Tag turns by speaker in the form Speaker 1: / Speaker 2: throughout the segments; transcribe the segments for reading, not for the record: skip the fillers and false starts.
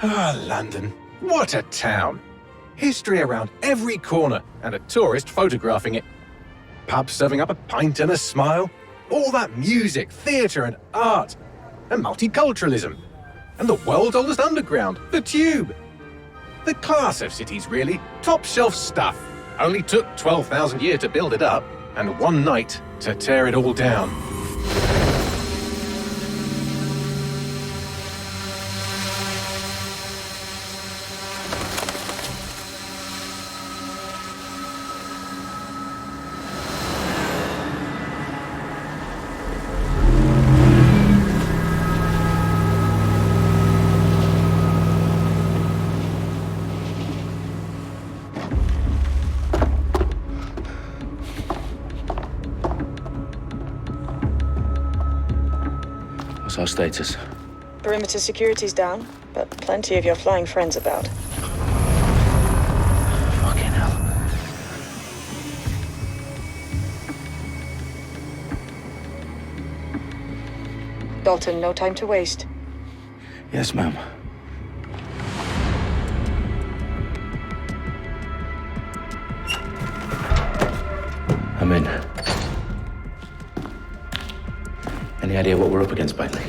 Speaker 1: Ah, London. What a town. History around every corner and a tourist photographing it. Pubs serving up a pint and a smile. All that music, theatre and art. And multiculturalism. And the world's oldest underground, the Tube. The class of cities, really. Top shelf stuff. Only took 12,000 years to build it up, and one night to tear it all down.
Speaker 2: What's our status?
Speaker 3: Perimeter security's down, but plenty of your flying friends about.
Speaker 2: Fucking hell.
Speaker 3: Dalton, no time to waste.
Speaker 2: Yes, ma'am. I'm in. Any idea what we're up against, Bagley?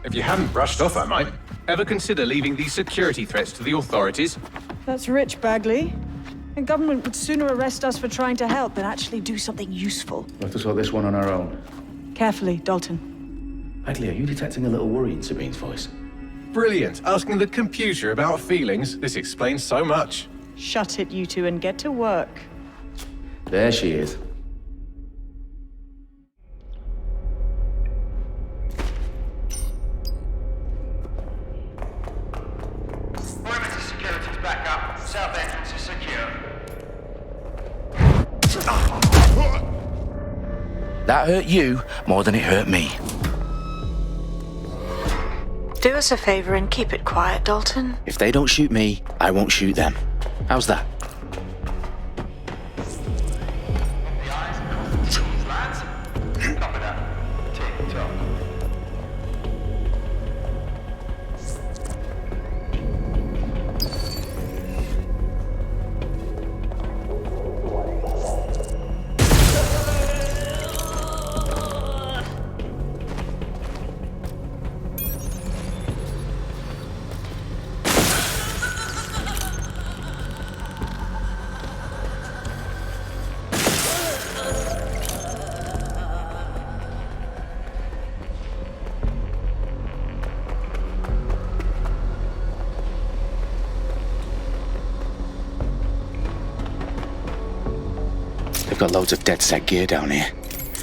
Speaker 1: If you hadn't brushed off, I might. Ever consider leaving these security threats to the authorities?
Speaker 3: That's rich, Bagley. The government would sooner arrest us for trying to help than actually do something useful.
Speaker 2: We'll have to sort this one on our own.
Speaker 3: Carefully, Dalton.
Speaker 2: Bagley, are you detecting a little worry in Sabine's voice?
Speaker 1: Brilliant. Asking the computer about feelings. This explains so much.
Speaker 3: Shut it, you two, and get to work.
Speaker 2: There she is.
Speaker 4: Perimeter security's back up. South entrance is secure.
Speaker 2: That hurt you more than it hurt me.
Speaker 3: Do us a favor and keep it quiet, Dalton.
Speaker 2: If they don't shoot me, I won't shoot them. How's that?
Speaker 4: The eyes across the seas, lads. Copy that. Tick-tock.
Speaker 2: They've got loads of DedSec gear down here.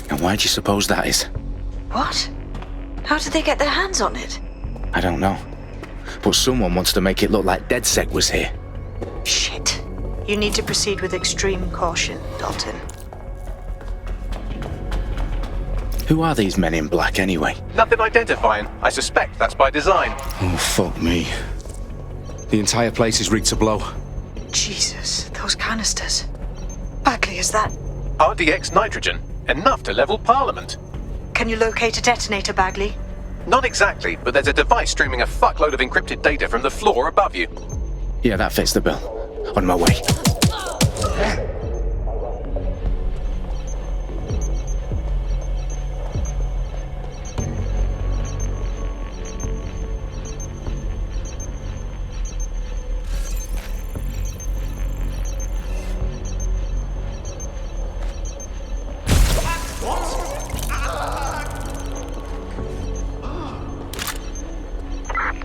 Speaker 2: And why do you suppose that is?
Speaker 3: What? How did they get their hands on it?
Speaker 2: I don't know. But someone wants to make it look like DedSec was here.
Speaker 3: Shit. You need to proceed with extreme caution, Dalton.
Speaker 2: Who are these men in black anyway?
Speaker 1: Nothing identifying. I suspect that's by design.
Speaker 2: Oh, fuck me. The entire place is rigged to blow.
Speaker 3: Jesus, those canisters. Bagley, is that...
Speaker 1: RDX nitrogen. Enough to level Parliament.
Speaker 3: Can you locate a detonator, Bagley?
Speaker 1: Not exactly, but there's a device streaming a fuckload of encrypted data from the floor above you.
Speaker 2: Yeah, that fits the bill. On my way.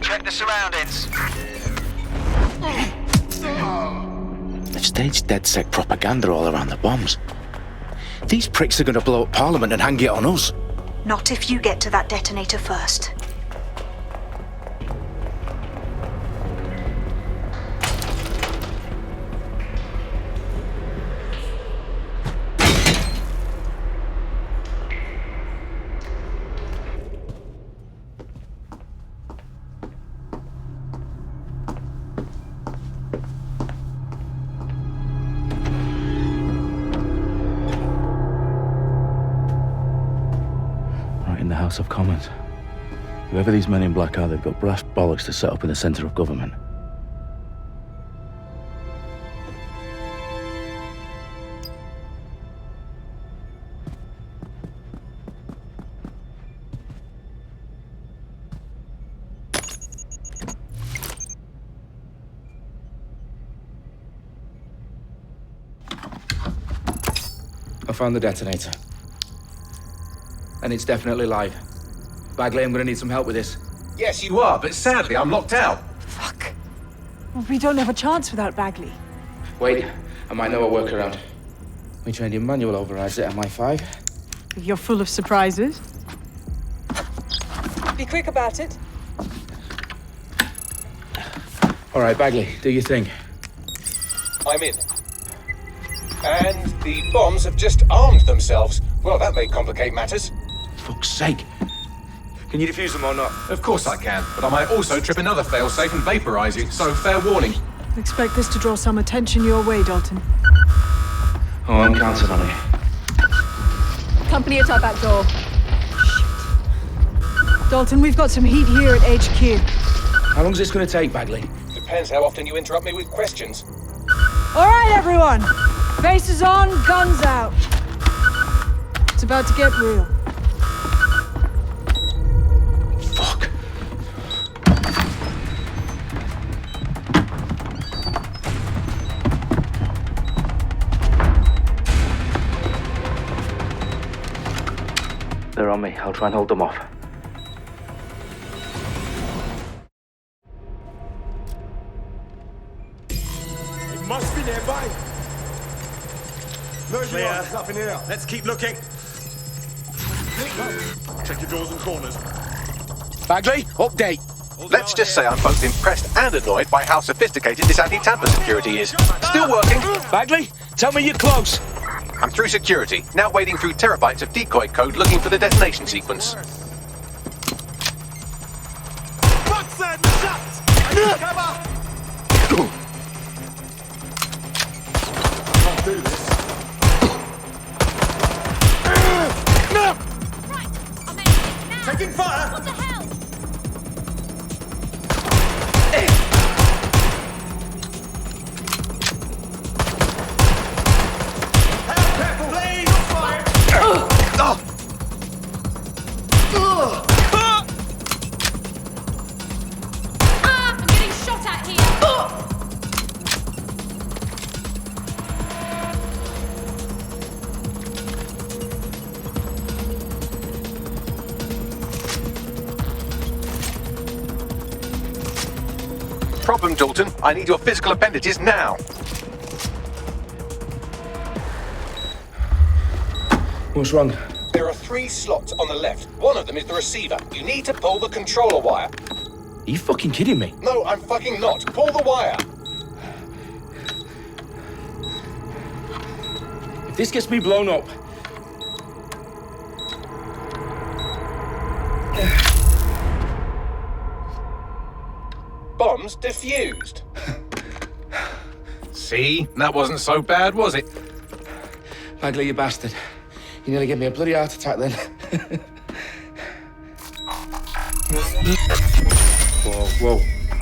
Speaker 4: Check the surroundings.
Speaker 2: They've staged DedSec propaganda all around the bombs. These pricks are going to blow up Parliament and hang it on us.
Speaker 3: Not if you get to that detonator first.
Speaker 2: In the House of Commons. Whoever these men in black are, they've got brass bollocks to set up in the centre of government. found the detonator. And it's definitely live. Bagley, I'm gonna need some help with this.
Speaker 1: Yes, you are, but sadly I'm locked out.
Speaker 3: Fuck. Well, we don't have a chance without Bagley.
Speaker 2: Wait, I might know a workaround. We trained in manual overrides at MI5.
Speaker 3: You're full of surprises. Be quick about it.
Speaker 2: All right, Bagley, do your thing.
Speaker 1: I'm in. And the bombs have just armed themselves. Well, that may complicate matters.
Speaker 2: Fuck's sake. Can you defuse them or not?
Speaker 1: Of course I can, but I might also trip another failsafe and vaporize you, so fair warning.
Speaker 3: Expect this to draw some attention your way, Dalton.
Speaker 2: Oh, I'm counting on it.
Speaker 5: Company at our back door.
Speaker 3: Dalton, we've got some heat here at HQ.
Speaker 2: How long's this gonna take, Bagley?
Speaker 1: Depends how often you interrupt me with questions.
Speaker 3: All right, everyone. Faces on, guns out. It's about to get real.
Speaker 2: Fuck. They're on me. I'll try and hold them off.
Speaker 6: It must be nearby. No, there's nothing here. Let's keep looking. Check your doors and corners.
Speaker 2: Bagley, update.
Speaker 1: Let's just say I'm both impressed and annoyed by how sophisticated this anti-tamper security is. Still working.
Speaker 2: Bagley, tell me you're close.
Speaker 1: I'm through security, now wading through terabytes of decoy code looking for the detonation sequence.
Speaker 6: Watson, shut! I need cover! Can't do this.
Speaker 5: Right, I'm in now.
Speaker 6: Taking fire!
Speaker 5: What the hell?
Speaker 6: Careful! Please! Fire!
Speaker 5: I'm getting shot at here.
Speaker 1: Problem, Dalton. I need your physical appendages now.
Speaker 2: What's wrong?
Speaker 1: There are 3 slots on the left. One of them is the receiver. You need to pull the controller wire.
Speaker 2: Are you fucking kidding me?
Speaker 1: No, I'm fucking not. Pull the wire.
Speaker 2: If this gets me blown up...
Speaker 1: Bombs defused. See? That wasn't so bad, was it?
Speaker 2: Bagley, you bastard. You nearly gave me a bloody heart attack then.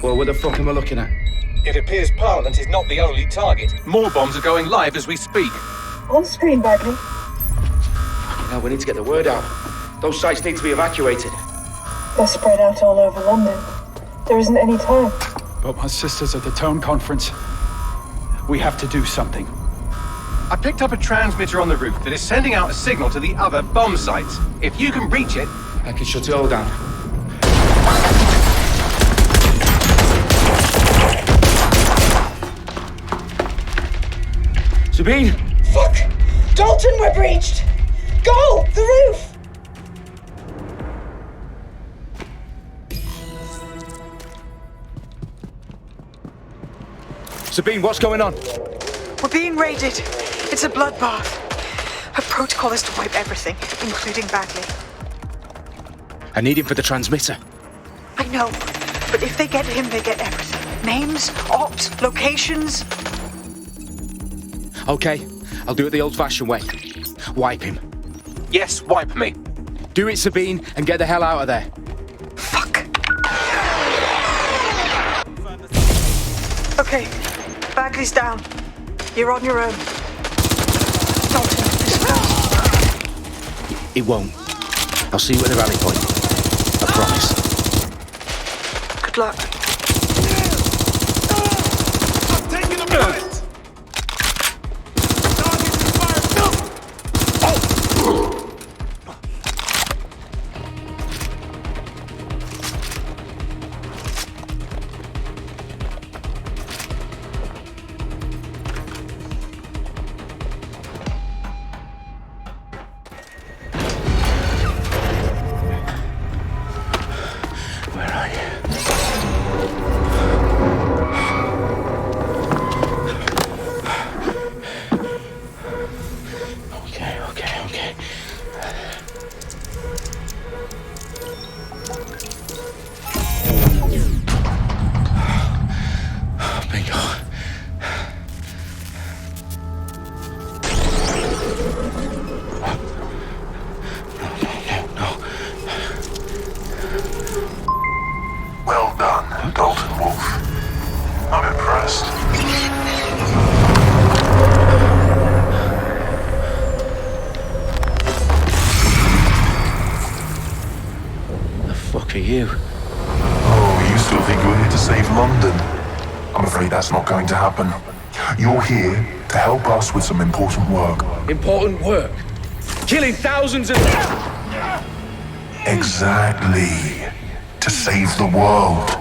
Speaker 2: Whoa, what the fuck am I looking at?
Speaker 1: It appears Parliament is not the only target. More bombs are going live as we speak.
Speaker 3: On screen, Bagley.
Speaker 2: Now we need to get the word out. Those sites need to be evacuated.
Speaker 7: They're spread out all over London. There isn't any time.
Speaker 8: But my sister's at the town conference. We have to do something.
Speaker 1: I picked up a transmitter on the roof that is sending out a signal to the other bomb sites. If you can reach it...
Speaker 2: I can shut it all down. Sabine!
Speaker 7: Fuck! Dalton, we're breached! Go! The roof!
Speaker 2: Sabine, what's going on?
Speaker 9: We're being raided. It's a bloodbath. Our protocol is to wipe everything, including Bagley.
Speaker 2: I need him for the transmitter.
Speaker 9: I know, but if they get him, they get everything. Names, ops, locations.
Speaker 2: Okay, I'll do it the old-fashioned way. Wipe him.
Speaker 1: Yes, wipe me.
Speaker 2: Do it, Sabine, and get the hell out of there.
Speaker 9: Fuck. Okay, Bagley's down. You're on your own. Dalton, this fast.
Speaker 2: It won't. I'll see you at the rally point. I promise.
Speaker 9: Good luck.
Speaker 6: I'm taking a bullet! Target is fired! No!
Speaker 10: Well done, Dalton Wolf. I'm impressed.
Speaker 2: The fuck are you?
Speaker 10: Oh, you still think you're here to save London? I'm afraid that's not going to happen. You're here to help us with some important work.
Speaker 2: Important work? Killing thousands of...
Speaker 10: Exactly. To save the world.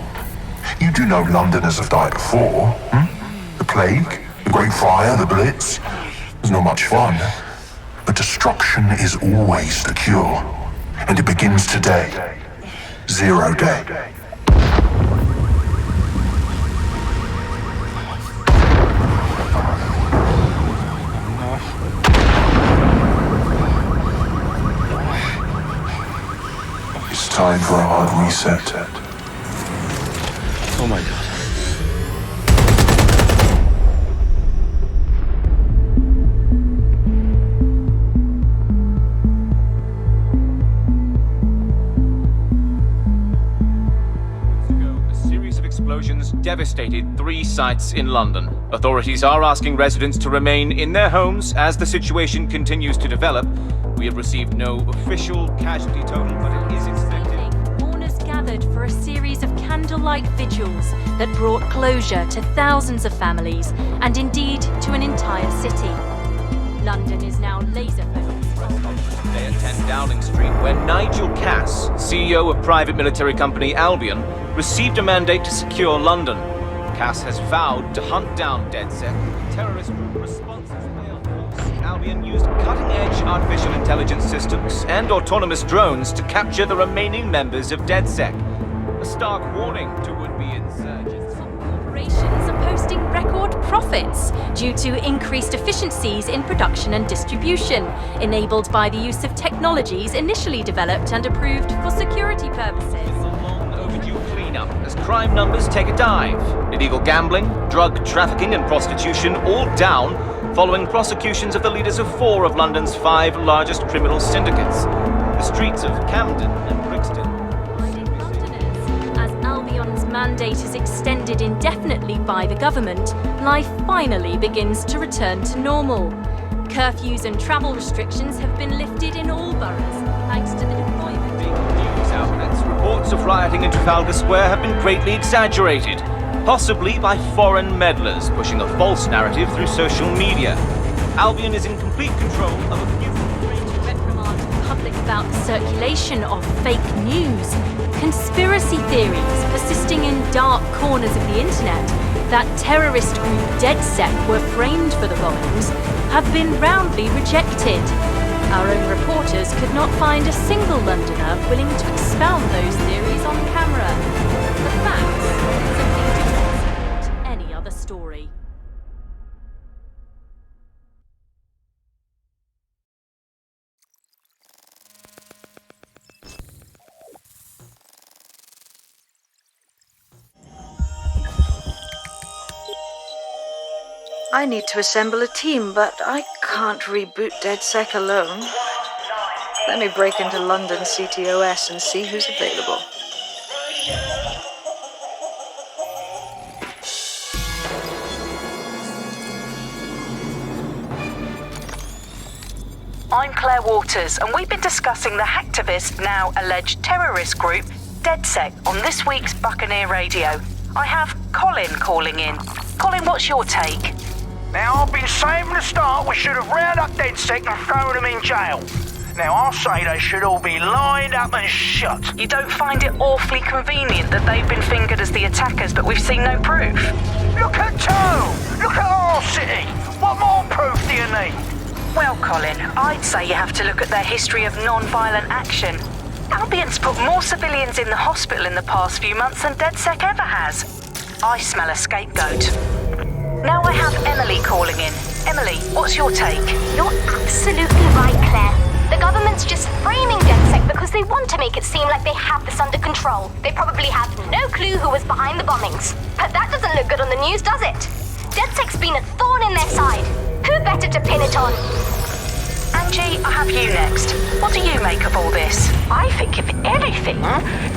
Speaker 10: You do know Londoners have died before, hmm? The plague, the Great Fire, the Blitz. It's not much fun. But destruction is always the cure. And it begins today. 0 day. It's time for a hard reset.
Speaker 2: Oh my god.
Speaker 11: A series of explosions devastated 3 sites in London. Authorities are asking residents to remain in their homes as the situation continues to develop. We have received no official casualty total, but it is expected.
Speaker 5: Mourners gathered for a series of candlelight vigils that brought closure to thousands of families and indeed to an entire city. London is now laser-focused.
Speaker 11: Today at 10 Downing Street, where Nigel Cass, CEO of private military company Albion, received a mandate to secure London. Cass has vowed to hunt down DedSec. Terrorist responses failed. Albion used cutting-edge artificial intelligence systems and autonomous drones to capture the remaining members of DedSec. A stark warning to would-be insurgents.
Speaker 5: Some corporations are posting record profits due to increased efficiencies in production and distribution, enabled by the use of technologies initially developed and approved for security purposes.
Speaker 11: It's a long overdue cleanup as crime numbers take a dive. Illegal gambling, drug trafficking and prostitution all down following prosecutions of the leaders of 4 of London's 5 largest criminal syndicates. The streets of Camden and Brixton.
Speaker 5: Londoners, as Albion's mandate is extended indefinitely by the government, life finally begins to return to normal. Curfews and travel restrictions have been lifted in all boroughs, thanks to the deployment.
Speaker 11: News outlets, reports of rioting in Trafalgar Square have been greatly exaggerated, possibly by foreign meddlers pushing a false narrative through social media. Albion is in complete control of a few
Speaker 5: Reprimand the public about the circulation of fake news, conspiracy theories persisting in dark corners of the internet that terrorist group DedSec were framed for the bombings have been roundly rejected. Our own reporters could not find a single Londoner willing to expound those theories on camera. The facts simply do not support any other story.
Speaker 9: I need to assemble a team, but I can't reboot DedSec alone. Let me break into London CTOS and see who's available.
Speaker 12: I'm Claire Waters, and we've been discussing the hacktivist, now alleged terrorist group, DedSec, on this week's Buccaneer Radio. I have Colin calling in. Colin, what's your take?
Speaker 13: Now, I've been saying from the start we should have rounded up DedSec and thrown them in jail. Now I'll say they should all be lined up and shot.
Speaker 12: You don't find it awfully convenient that they've been fingered as the attackers, but we've seen no proof?
Speaker 13: Look at Toe! Look at our city! What more proof do you need?
Speaker 12: Well, Colin, I'd say you have to look at their history of non-violent action. Albion's put more civilians in the hospital in the past few months than DedSec ever has. I smell a scapegoat. Now I have Emily calling in. Emily, what's your take?
Speaker 14: You're absolutely right, Claire. The government's just framing DedSec because they want to make it seem like they have this under control. They probably have no clue who was behind the bombings. But that doesn't look good on the news, does it? DedSec's been a thorn in their side. Who better to pin it on?
Speaker 12: Angie, I have you next. What do you make of all this?
Speaker 15: I think, if anything,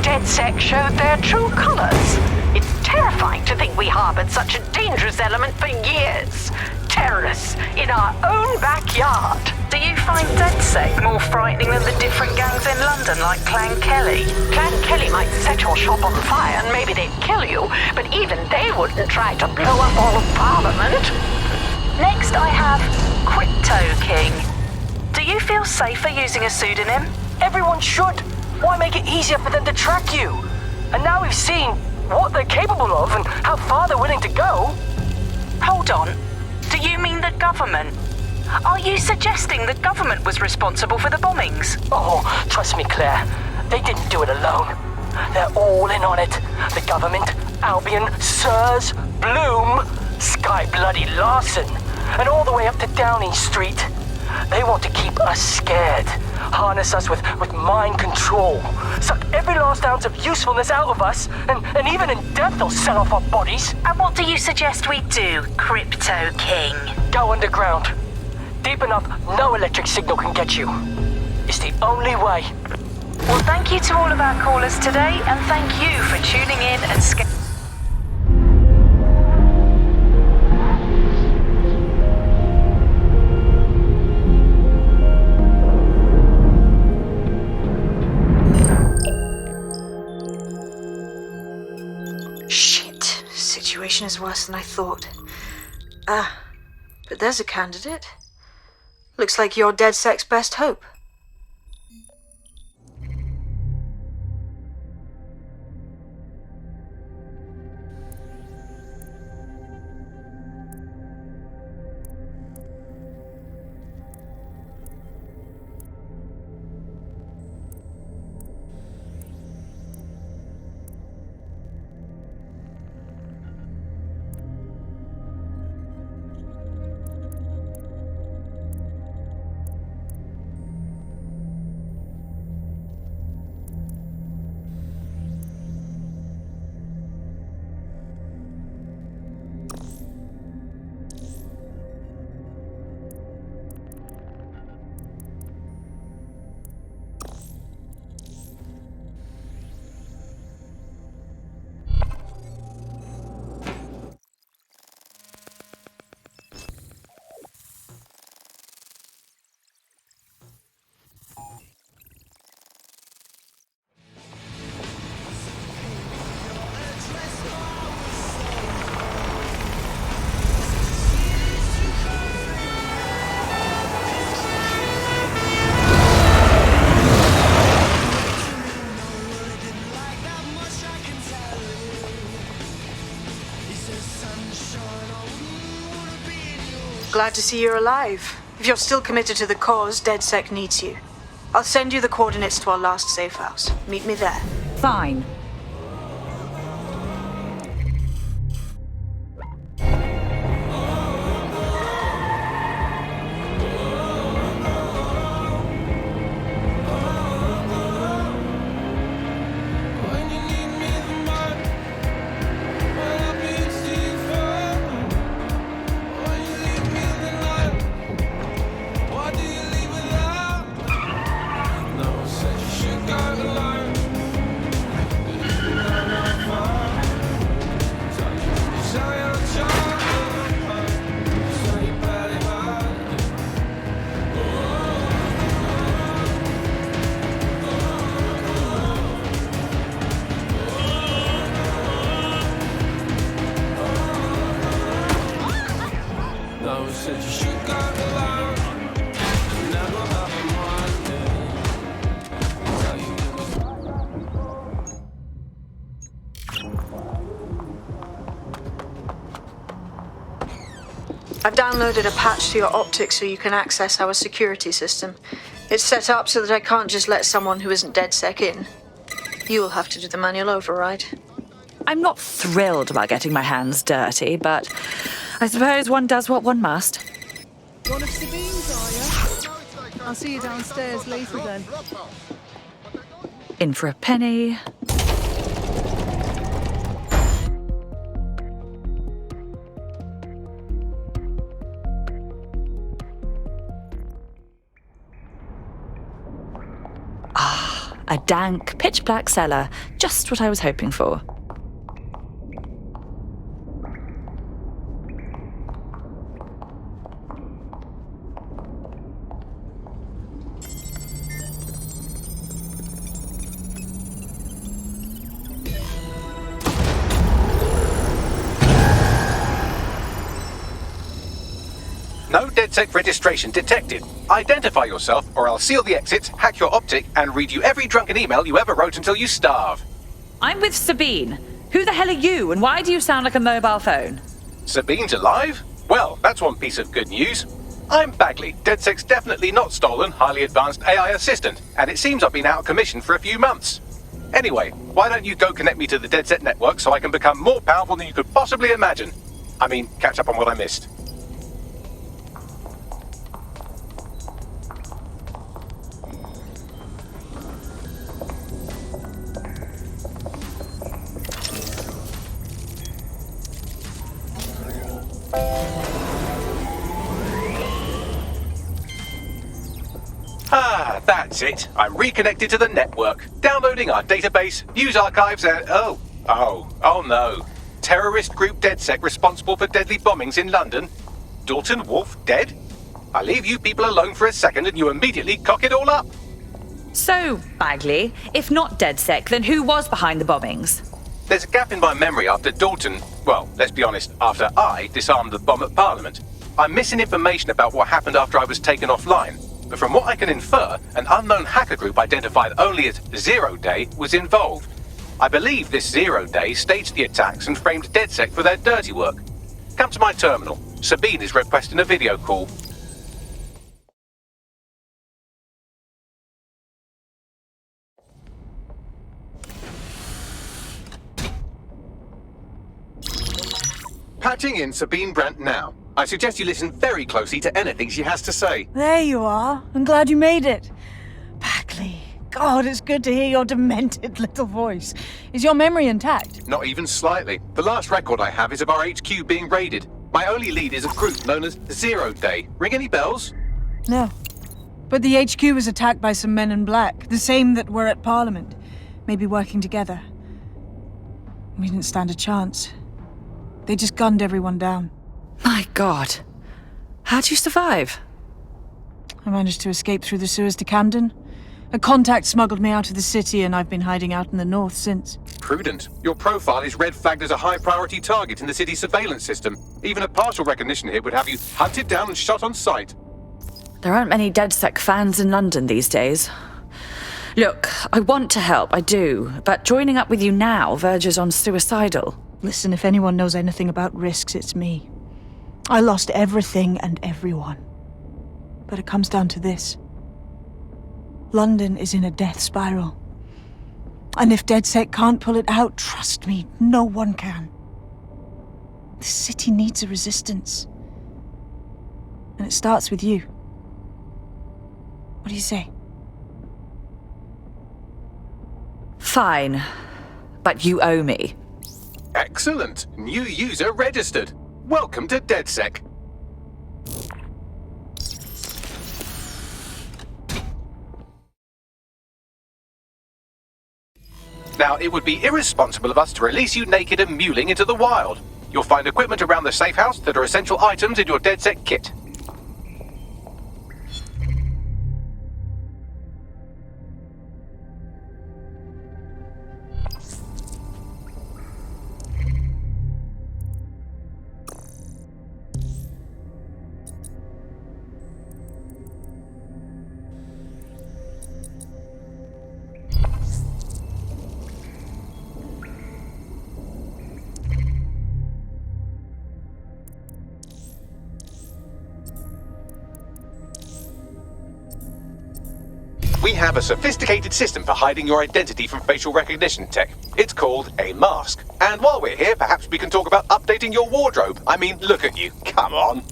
Speaker 15: DedSec showed their true colors. It's terrifying to think we harbored such a dangerous element for years. Terrorists in our own backyard.
Speaker 12: Do you find DedSec more frightening than the different gangs in London, like Clan Kelly?
Speaker 15: Clan Kelly might set your shop on fire and maybe they'd kill you, but even they wouldn't try to blow up all of Parliament.
Speaker 12: Next, I have Crypto King. Do you feel safer using a pseudonym?
Speaker 16: Everyone should. Why make it easier for them to track you? And now we've seen what they're capable of and how far they're willing to go.
Speaker 12: Hold on. Do you mean the government? Are you suggesting the government was responsible for the bombings?
Speaker 16: Oh, trust me, Claire. They didn't do it alone. They're all in on it. The government, Albion, Sirs, Bloom, Sky Bloody Larson, and all the way up to Downing Street. They want to keep us scared, harness us with mind control, suck every last ounce of usefulness out of us, and even in death they'll sell off our bodies.
Speaker 12: And what do you suggest we do, Crypto King?
Speaker 16: Go underground. Deep enough, no electric signal can get you. It's the only way.
Speaker 12: Well, thank you to all of our callers today, and thank you for tuning in and
Speaker 9: Shit. Situation is worse than I thought. But there's a candidate. Looks like you're DedSec's best hope. Glad to see you're alive. If you're still committed to the cause, DedSec needs you. I'll send you the coordinates to our last safe house. Meet me there.
Speaker 17: Fine.
Speaker 9: I've downloaded a patch to your optics so you can access our security system. It's set up so that I can't just let someone who isn't DedSec in. You will have to do the manual override.
Speaker 17: I'm not thrilled about getting my hands dirty, but I suppose one does what one must.
Speaker 3: One of Sabine's, are you? I'll see you downstairs later then.
Speaker 17: In for a penny. A dank, pitch-black cellar. Just what I was hoping for.
Speaker 1: No DedSec registration detected. Identify yourself, or I'll seal the exits, hack your optic, and read you every drunken email you ever wrote until you starve.
Speaker 17: I'm with Sabine. Who the hell are you, and why do you sound like a mobile phone?
Speaker 1: Sabine's alive? Well, that's one piece of good news. I'm Bagley, DedSec's definitely not stolen, highly advanced AI assistant, and it seems I've been out of commission for a few months. Anyway, why don't you go connect me to the DedSec network so I can become more powerful than you could possibly imagine? I mean, catch up on what I missed. Ah, that's it. I'm reconnected to the network, downloading our database, news archives, and oh no. Terrorist group DedSec responsible for deadly bombings in London. Dalton Wolfe dead? I leave you people alone for a second and you immediately cock it all up.
Speaker 17: So, Bagley, if not DedSec, then who was behind the bombings?
Speaker 1: There's a gap in my memory after Dalton, well, let's be honest, after I disarmed the bomb at Parliament. I'm missing information about what happened after I was taken offline. But from what I can infer, an unknown hacker group identified only as Zero Day was involved. I believe this Zero Day staged the attacks and framed DedSec for their dirty work. Come to my terminal. Sabine is requesting a video call. Patching in Sabine Brandt now. I suggest you listen very closely to anything she has to say.
Speaker 3: There you are. I'm glad you made it. Bagley. God, it's good to hear your demented little voice. Is your memory intact?
Speaker 1: Not even slightly. The last record I have is of our HQ being raided. My only lead is a group known as Zero Day. Ring any bells?
Speaker 3: No. But the HQ was attacked by some men in black, the same that were at Parliament. Maybe working together. We didn't stand a chance. They just gunned everyone down.
Speaker 17: My God. How'd you survive?
Speaker 3: I managed to escape through the sewers to Camden. A contact smuggled me out of the city, and I've been hiding out in the north since.
Speaker 1: Prudent. Your profile is red flagged as a high-priority target in the city's surveillance system. Even a partial recognition here would have you hunted down and shot on sight.
Speaker 17: There aren't many DedSec fans in London these days. Look, I want to help, I do, but joining up with you now verges on suicidal.
Speaker 3: Listen, if anyone knows anything about risks, it's me. I lost everything and everyone. But it comes down to this. London is in a death spiral. And if DedSec can't pull it out, trust me, no one can. The city needs a resistance. And it starts with you. What do you say?
Speaker 17: Fine. But you owe me.
Speaker 1: Excellent. New user registered. Welcome to DedSec. Now, it would be irresponsible of us to release you naked and mewling into the wild. You'll find equipment around the safe house that are essential items in your DedSec kit. have a sophisticated system for hiding your identity from facial recognition tech. It's called a mask. And while we're here, perhaps we can talk about updating your wardrobe. I mean, look at you. Come on.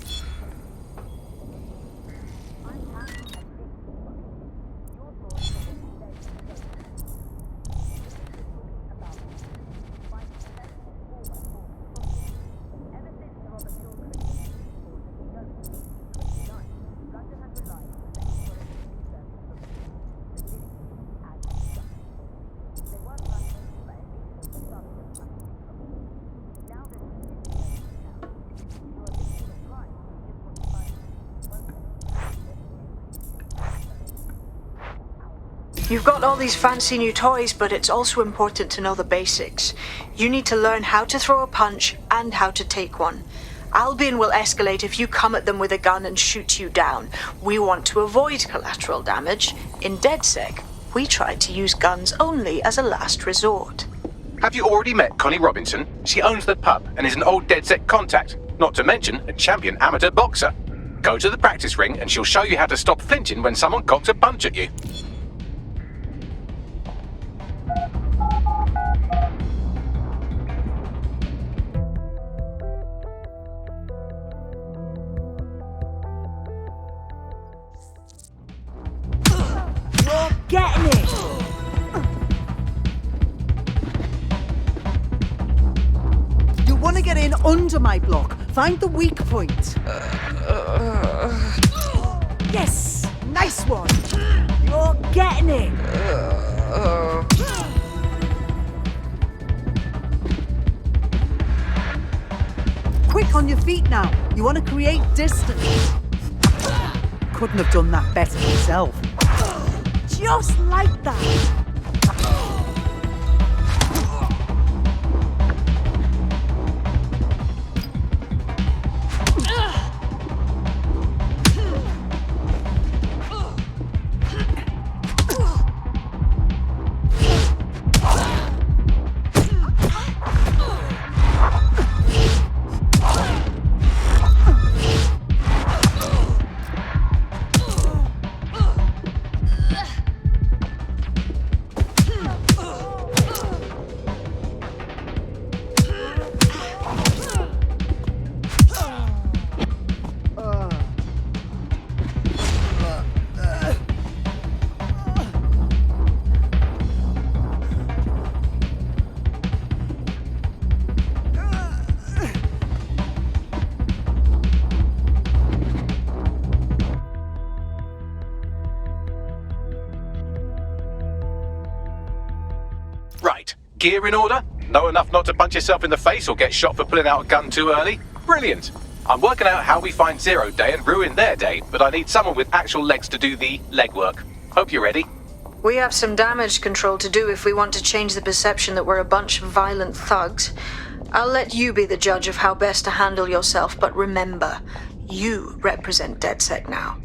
Speaker 9: You've got all these fancy new toys, but it's also important to know the basics. You need to learn how to throw a punch and how to take one. Albion will escalate if you come at them with a gun and shoot you down. We want to avoid collateral damage. In DedSec, we try to use guns only as a last resort.
Speaker 1: Have you already met Connie Robinson? She owns the pub and is an old DedSec contact, not to mention a champion amateur boxer. Go to the practice ring and she'll show you how to stop flinching when someone cocks a punch at you.
Speaker 3: Getting it! You want to get in under my block. Find the weak point. Yes! Nice one! You're getting it! Quick on your feet now. You want to create distance. Couldn't have done that better yourself. Just like that.
Speaker 1: Right. Gear in order? Know enough not to punch yourself in the face or get shot for pulling out a gun too early? Brilliant. I'm working out how we find Zero Day and ruin their day, but I need someone with actual legs to do the legwork. Hope you're ready.
Speaker 9: We have some damage control to do if we want to change the perception that we're a bunch of violent thugs. I'll let you be the judge of how best to handle yourself, but remember, you represent DedSec now.